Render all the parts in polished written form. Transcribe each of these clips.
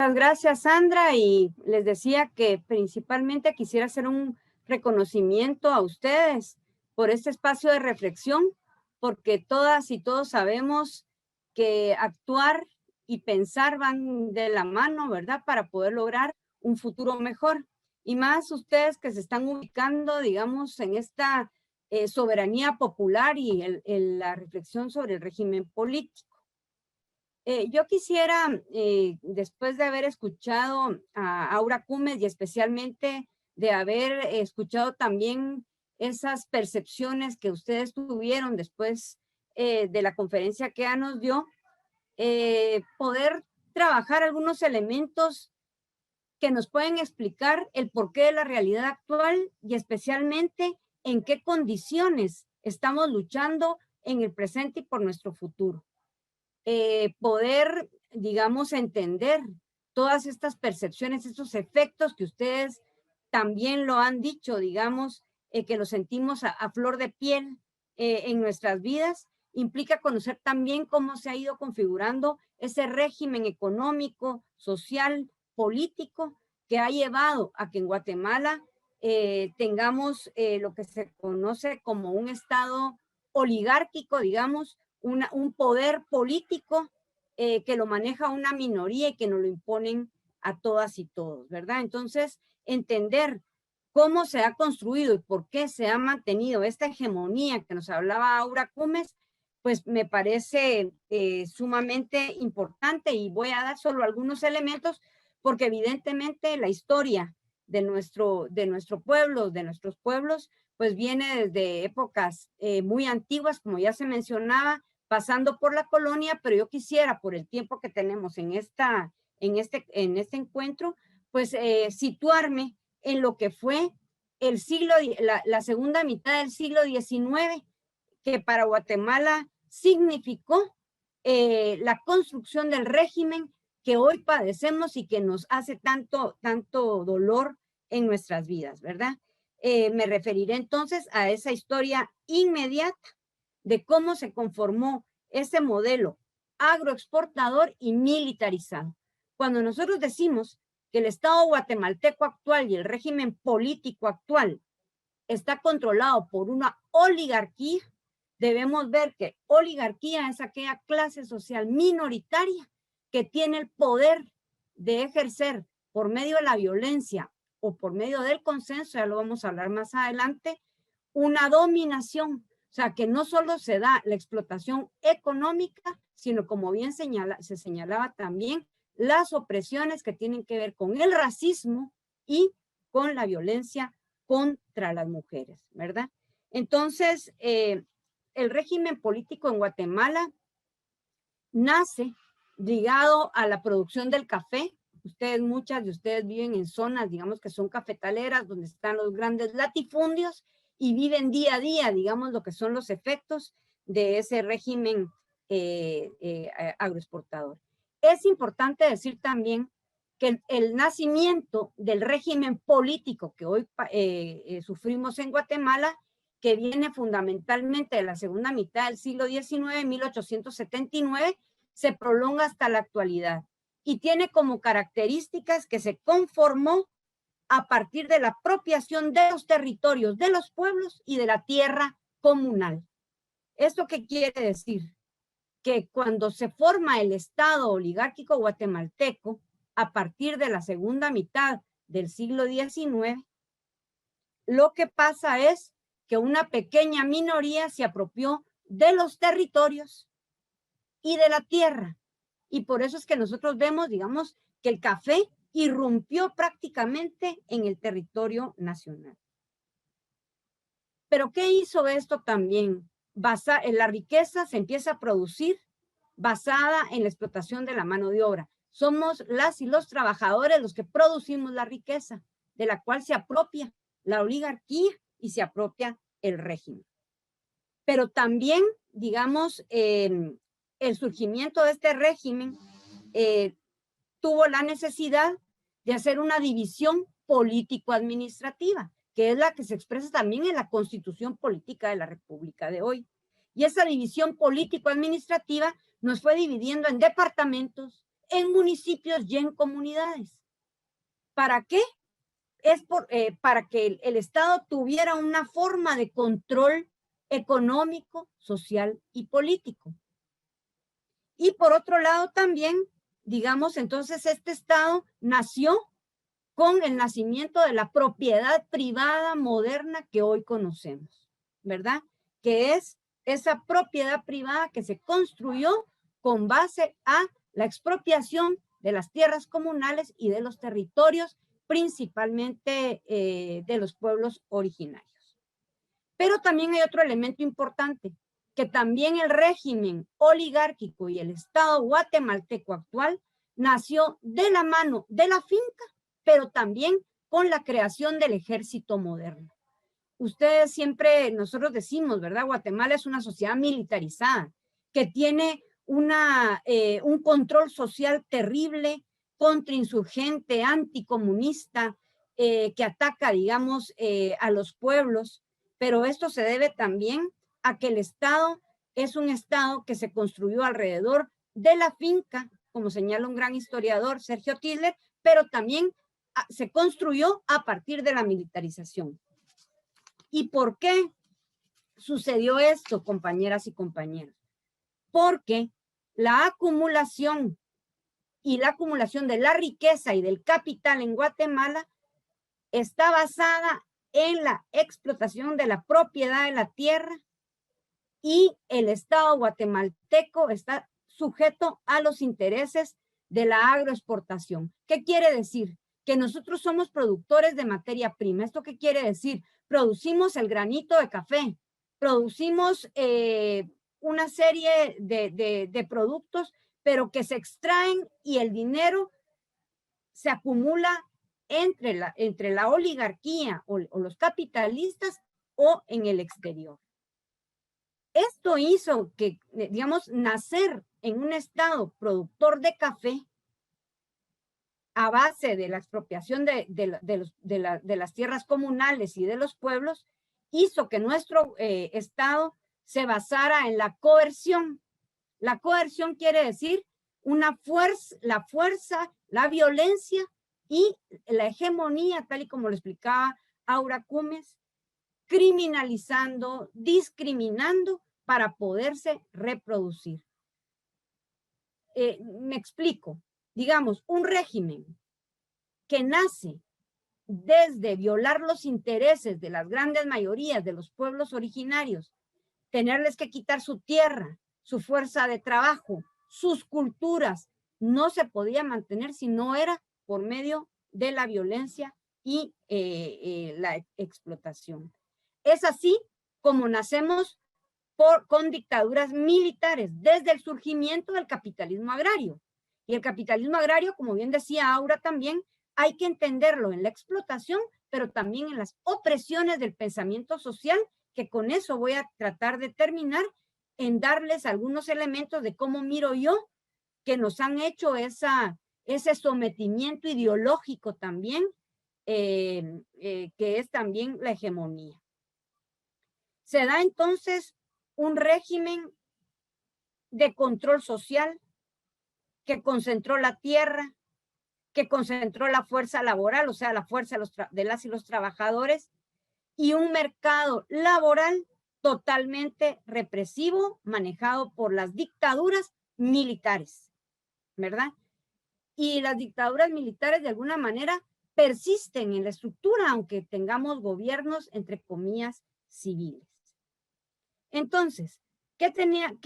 Muchísimas gracias, Sandra, y les decía que principalmente quisiera hacer un reconocimiento a ustedes por este espacio de reflexión, porque todas y todos sabemos que actuar y pensar van de la mano, ¿verdad? Para poder lograr un futuro mejor. Y más ustedes que se están ubicando, digamos, en esta soberanía popular y la reflexión sobre el régimen político. Yo quisiera, después de haber escuchado a Aura Cumes y especialmente de haber escuchado también esas percepciones que ustedes tuvieron después de la conferencia que ella nos dio, poder trabajar algunos elementos que nos pueden explicar el porqué de la realidad actual y especialmente en qué condiciones estamos luchando en el presente y por nuestro futuro. Poder, digamos, entender todas estas percepciones, estos efectos que ustedes también lo han dicho, digamos, que lo sentimos a flor de piel en nuestras vidas, implica conocer también cómo se ha ido configurando ese régimen económico, social, político, que ha llevado a que en Guatemala tengamos lo que se conoce como un estado oligárquico, digamos, un poder político que lo maneja una minoría y que nos lo imponen a todas y todos, ¿verdad? Entonces, entender cómo se ha construido y por qué se ha mantenido esta hegemonía que nos hablaba Aura Cumes, pues me parece sumamente importante y voy a dar solo algunos elementos porque evidentemente la historia de nuestro pueblo, de nuestros pueblos, pues viene desde épocas muy antiguas, como ya se mencionaba, pasando por la colonia, pero yo quisiera, por el tiempo que tenemos en este encuentro, pues situarme en lo que fue el siglo, la segunda mitad del siglo XIX, que para Guatemala significó la construcción del régimen que hoy padecemos y que nos hace tanto dolor en nuestras vidas, ¿verdad? Me referiré entonces a esa historia inmediata de cómo se conformó ese modelo agroexportador y militarizado. Cuando nosotros decimos que el Estado guatemalteco actual y el régimen político actual está controlado por una oligarquía, debemos ver que oligarquía es aquella clase social minoritaria que tiene el poder de ejercer por medio de la violencia o por medio del consenso, ya lo vamos a hablar más adelante, una dominación. O sea, que no solo se da la explotación económica, sino como bien se señalaba también, las opresiones que tienen que ver con el racismo y con la violencia contra las mujeres, ¿verdad? Entonces, el régimen político en Guatemala nace ligado a la producción del café. Muchas de ustedes viven en zonas, digamos, que son cafetaleras, donde están los grandes latifundios y viven día a día, digamos, lo que son los efectos de ese régimen agroexportador. Es importante decir también que el nacimiento del régimen político que hoy sufrimos en Guatemala, que viene fundamentalmente de la segunda mitad del siglo XIX, 1879, se prolonga hasta la actualidad y tiene como características que se conformó a partir de la apropiación de los territorios, de los pueblos y de la tierra comunal. ¿Esto qué quiere decir? Que cuando se forma el Estado oligárquico guatemalteco, a partir de la segunda mitad del siglo XIX, lo que pasa es que una pequeña minoría se apropió de los territorios y de la tierra. Y por eso es que nosotros vemos, digamos, que el café irrumpió prácticamente en el territorio nacional. Pero ¿qué hizo esto también? La riqueza se empieza a producir basada en la explotación de la mano de obra. Somos las y los trabajadores los que producimos la riqueza, de la cual se apropia la oligarquía y se apropia el régimen. Pero también, digamos, el surgimiento de este régimen tuvo la necesidad de hacer una división político-administrativa, que es la que se expresa también en la Constitución Política de la República de hoy. Y esa división político-administrativa nos fue dividiendo en departamentos, en municipios y en comunidades. ¿Para qué? Para que el Estado tuviera una forma de control económico, social y político. Y por otro lado también, digamos, entonces este Estado nació con el nacimiento de la propiedad privada moderna que hoy conocemos, ¿verdad? Que es esa propiedad privada que se construyó con base a la expropiación de las tierras comunales y de los territorios, principalmente de los pueblos originarios. Pero también hay otro elemento importante, que también el régimen oligárquico y el Estado guatemalteco actual nació de la mano de la finca, pero también con la creación del ejército moderno. Ustedes siempre, nosotros decimos, ¿verdad? Guatemala es una sociedad militarizada, que tiene un control social terrible, contrainsurgente, anticomunista, que ataca, digamos, a los pueblos, pero esto se debe también a que el Estado es un Estado que se construyó alrededor de la finca, como señala un gran historiador, Sergio Tisler, pero también se construyó a partir de la militarización. ¿Y por qué sucedió esto, compañeras y compañeros? Porque la acumulación de la riqueza y del capital en Guatemala está basada en la explotación de la propiedad de la tierra, y el Estado guatemalteco está sujeto a los intereses de la agroexportación. ¿Qué quiere decir? Que nosotros somos productores de materia prima. ¿Esto qué quiere decir? Producimos el granito de café, producimos una serie de productos, pero que se extraen y el dinero se acumula entre la oligarquía o los capitalistas o en el exterior. Esto hizo que, digamos, nacer en un estado productor de café a base de la expropiación de las tierras comunales y de los pueblos, hizo que nuestro estado se basara en la coerción. La coerción quiere decir la fuerza, la violencia y la hegemonía, tal y como lo explicaba Aura Cumes, criminalizando, discriminando para poderse reproducir. Me explico. Digamos, un régimen que nace desde violar los intereses de las grandes mayorías de los pueblos originarios, tenerles que quitar su tierra, su fuerza de trabajo, sus culturas, no se podía mantener si no era por medio de la violencia y la explotación. Es así como nacemos con dictaduras militares desde el surgimiento del capitalismo agrario. Y el capitalismo agrario, como bien decía Aura también, hay que entenderlo en la explotación, pero también en las opresiones del pensamiento social, que con eso voy a tratar de terminar en darles algunos elementos de cómo miro yo que nos han hecho ese sometimiento ideológico también, que es también la hegemonía. Se da entonces un régimen de control social que concentró la tierra, que concentró la fuerza laboral, o sea, la fuerza de las y los trabajadores, y un mercado laboral totalmente represivo, manejado por las dictaduras militares, ¿verdad? Y las dictaduras militares de alguna manera persisten en la estructura, aunque tengamos gobiernos, entre comillas, civiles. Entonces, ¿qué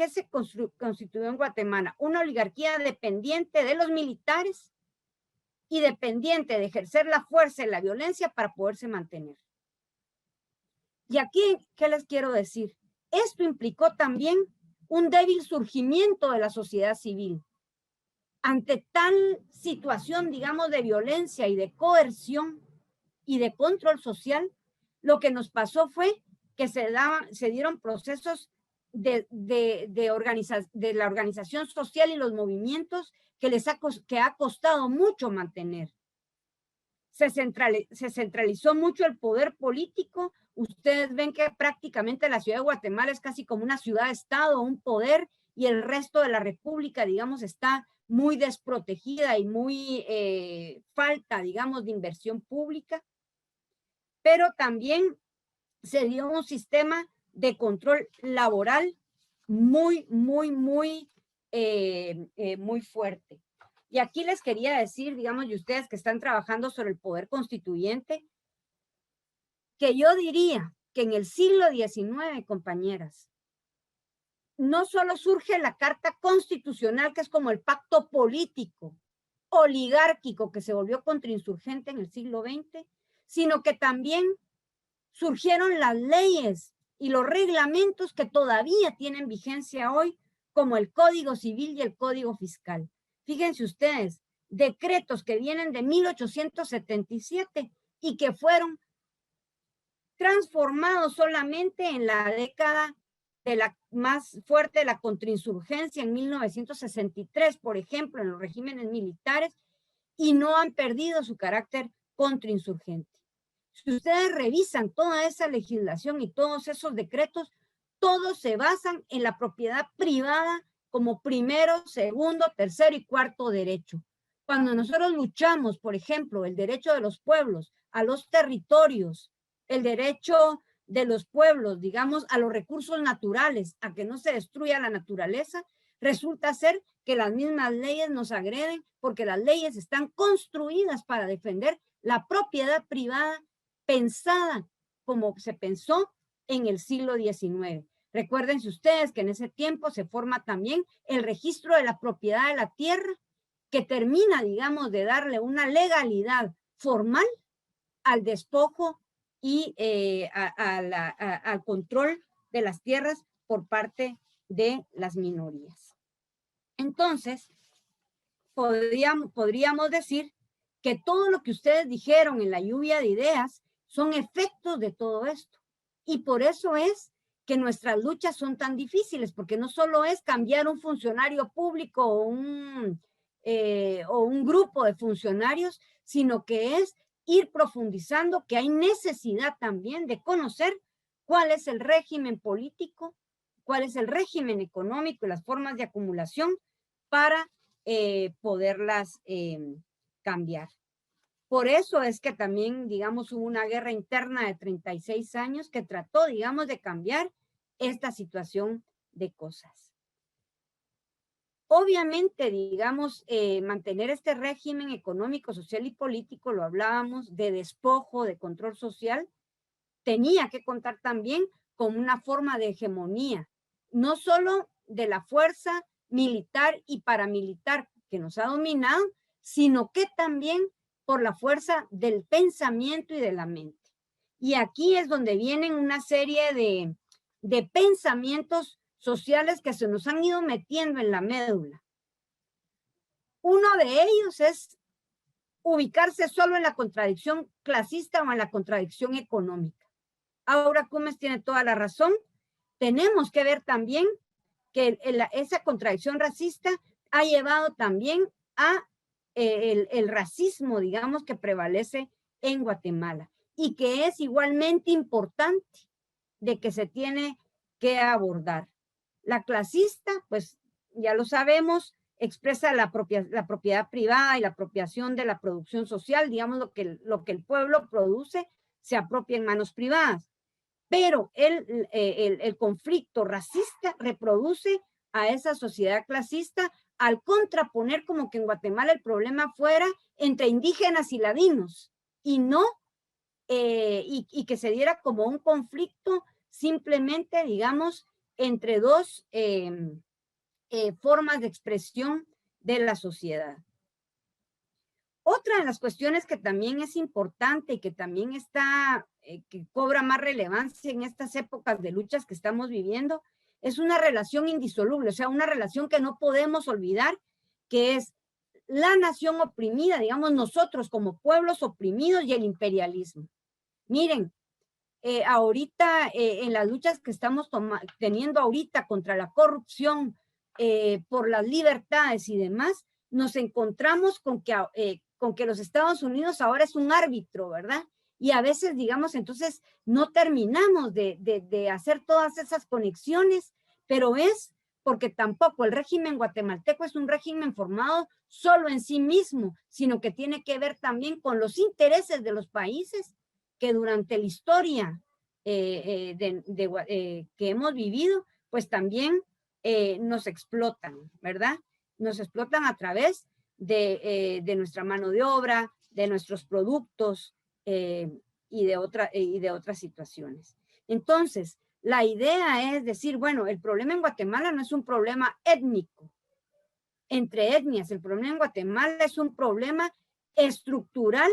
se constituyó en Guatemala? Una oligarquía dependiente de los militares y dependiente de ejercer la fuerza y la violencia para poderse mantener. Y aquí, ¿qué les quiero decir? Esto implicó también un débil surgimiento de la sociedad civil. Ante tal situación, digamos, de violencia y de coerción y de control social, lo que nos pasó fue que se dieron procesos de la organización social y los movimientos que ha costado mucho mantener. Se centralizó mucho el poder político. Ustedes ven que prácticamente la ciudad de Guatemala es casi como una ciudad-estado, un poder, y el resto de la república, digamos, está muy desprotegida y muy falta, digamos, de inversión pública, pero también se dio un sistema de control laboral muy fuerte. Y aquí les quería decir, digamos, y ustedes que están trabajando sobre el poder constituyente, que yo diría que en el siglo XIX, compañeras, no solo surge la Carta Constitucional, que es como el pacto político, oligárquico, que se volvió contrainsurgente en el siglo XX, sino que también surgieron las leyes y los reglamentos que todavía tienen vigencia hoy, como el Código Civil y el Código Fiscal. Fíjense ustedes, decretos que vienen de 1877 y que fueron transformados solamente en la década de la más fuerte de la contrainsurgencia en 1963, por ejemplo, en los regímenes militares, y no han perdido su carácter contrainsurgente. Si ustedes revisan toda esa legislación y todos esos decretos, todos se basan en la propiedad privada como primero, segundo, tercero y cuarto derecho. Cuando nosotros luchamos, por ejemplo, el derecho de los pueblos a los territorios, el derecho de los pueblos, digamos, a los recursos naturales, a que no se destruya la naturaleza, resulta ser que las mismas leyes nos agreden porque las leyes están construidas para defender la propiedad privada pensada como se pensó en el siglo XIX. Recuérdense ustedes que en ese tiempo se forma también el registro de la propiedad de la tierra, que termina, digamos, de darle una legalidad formal al despojo y al control de las tierras por parte de las minorías. Entonces, podríamos decir que todo lo que ustedes dijeron en la lluvia de ideas son efectos de todo esto. Y por eso es que nuestras luchas son tan difíciles, porque no solo es cambiar un funcionario público o un grupo de funcionarios, sino que es ir profundizando, que hay necesidad también de conocer cuál es el régimen político, cuál es el régimen económico y las formas de acumulación para poderlas cambiar. Por eso es que también, digamos, hubo una guerra interna de 36 años que trató, digamos, de cambiar esta situación de cosas. Obviamente, digamos, mantener este régimen económico, social y político, lo hablábamos, de despojo, de control social, tenía que contar también con una forma de hegemonía, no solo de la fuerza militar y paramilitar que nos ha dominado, sino que también por la fuerza del pensamiento y de la mente. Y aquí es donde vienen una serie de pensamientos sociales que se nos han ido metiendo en la médula. Uno de ellos es ubicarse solo en la contradicción clasista o en la contradicción económica. Ahora Cummings tiene toda la razón. Tenemos que ver también que esa contradicción racista ha llevado también a el racismo, digamos, que prevalece en Guatemala y que es igualmente importante de que se tiene que abordar. La clasista, pues ya lo sabemos, expresa la propiedad privada y la apropiación de la producción social, digamos, lo que el pueblo produce se apropia en manos privadas. Pero el conflicto racista reproduce a esa sociedad clasista al contraponer como que en Guatemala el problema fuera entre indígenas y ladinos y no, y que se diera como un conflicto simplemente, digamos, entre dos formas de expresión de la sociedad. Otra de las cuestiones que también es importante y que también está, que cobra más relevancia en estas épocas de luchas que estamos viviendo, es una relación indisoluble, o sea, una relación que no podemos olvidar, que es la nación oprimida, digamos, nosotros como pueblos oprimidos y el imperialismo. Miren, ahorita en las luchas que estamos teniendo ahorita contra la corrupción, por las libertades y demás, nos encontramos con que los Estados Unidos ahora es un árbitro, ¿verdad? Y a veces, digamos, entonces no terminamos de hacer todas esas conexiones, pero es porque tampoco el régimen guatemalteco es un régimen formado solo en sí mismo, sino que tiene que ver también con los intereses de los países que durante la historia que hemos vivido, pues también nos explotan, ¿verdad? Nos explotan a través de nuestra mano de obra, de nuestros productos y de otras situaciones. Entonces, la idea es decir, bueno, el problema en Guatemala no es un problema étnico, entre etnias. El problema en Guatemala es un problema estructural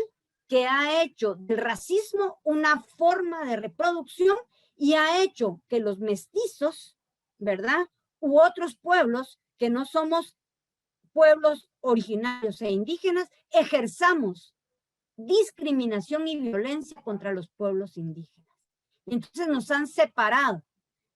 que ha hecho del racismo una forma de reproducción y ha hecho que los mestizos, ¿verdad? U otros pueblos que no somos pueblos originarios e indígenas, ejerzamos discriminación y violencia contra los pueblos indígenas. Entonces nos han separado.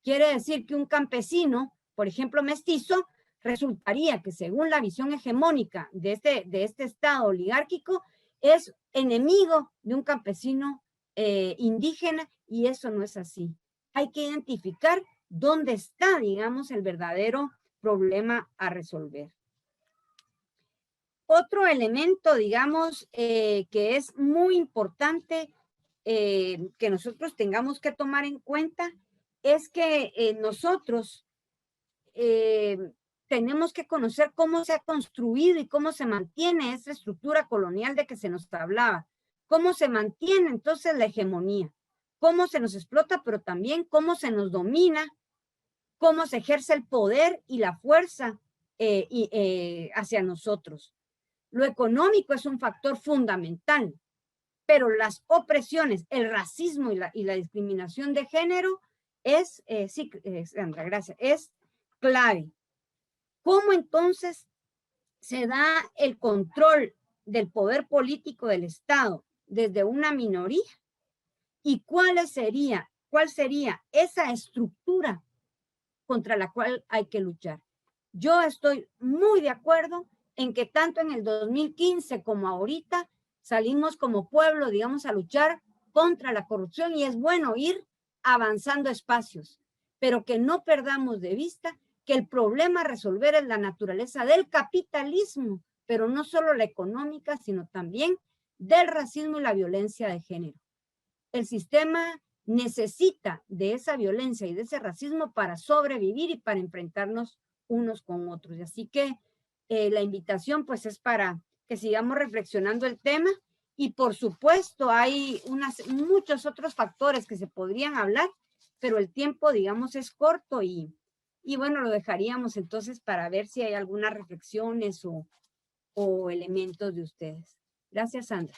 Quiere decir que un campesino, por ejemplo mestizo, resultaría que según la visión hegemónica de este Estado oligárquico, es enemigo de un campesino indígena, y eso no es así. Hay que identificar dónde está, digamos, el verdadero problema a resolver. Otro elemento, digamos, que es muy importante que nosotros tengamos que tomar en cuenta es que nosotros tenemos que conocer cómo se ha construido y cómo se mantiene esa estructura colonial de que se nos hablaba, cómo se mantiene entonces la hegemonía, cómo se nos explota, pero también cómo se nos domina, cómo se ejerce el poder y la fuerza hacia nosotros. Lo económico es un factor fundamental, pero las opresiones, el racismo y la discriminación de género es, sí, Sandra, gracias, es clave. ¿Cómo entonces se da el control del poder político del Estado desde una minoría? ¿Y cuál sería esa estructura contra la cual hay que luchar? Yo estoy muy de acuerdo en que tanto en el 2015 como ahorita salimos como pueblo, digamos, a luchar contra la corrupción, y es bueno ir avanzando espacios, pero que no perdamos de vista que el problema a resolver es la naturaleza del capitalismo, pero no solo la económica, sino también del racismo y la violencia de género. El sistema necesita de esa violencia y de ese racismo para sobrevivir y para enfrentarnos unos con otros. Y así que la invitación pues es para que sigamos reflexionando el tema, y por supuesto hay muchos otros factores que se podrían hablar, pero el tiempo digamos es corto y bueno, lo dejaríamos entonces para ver si hay algunas reflexiones o elementos de ustedes. Gracias, Sandra.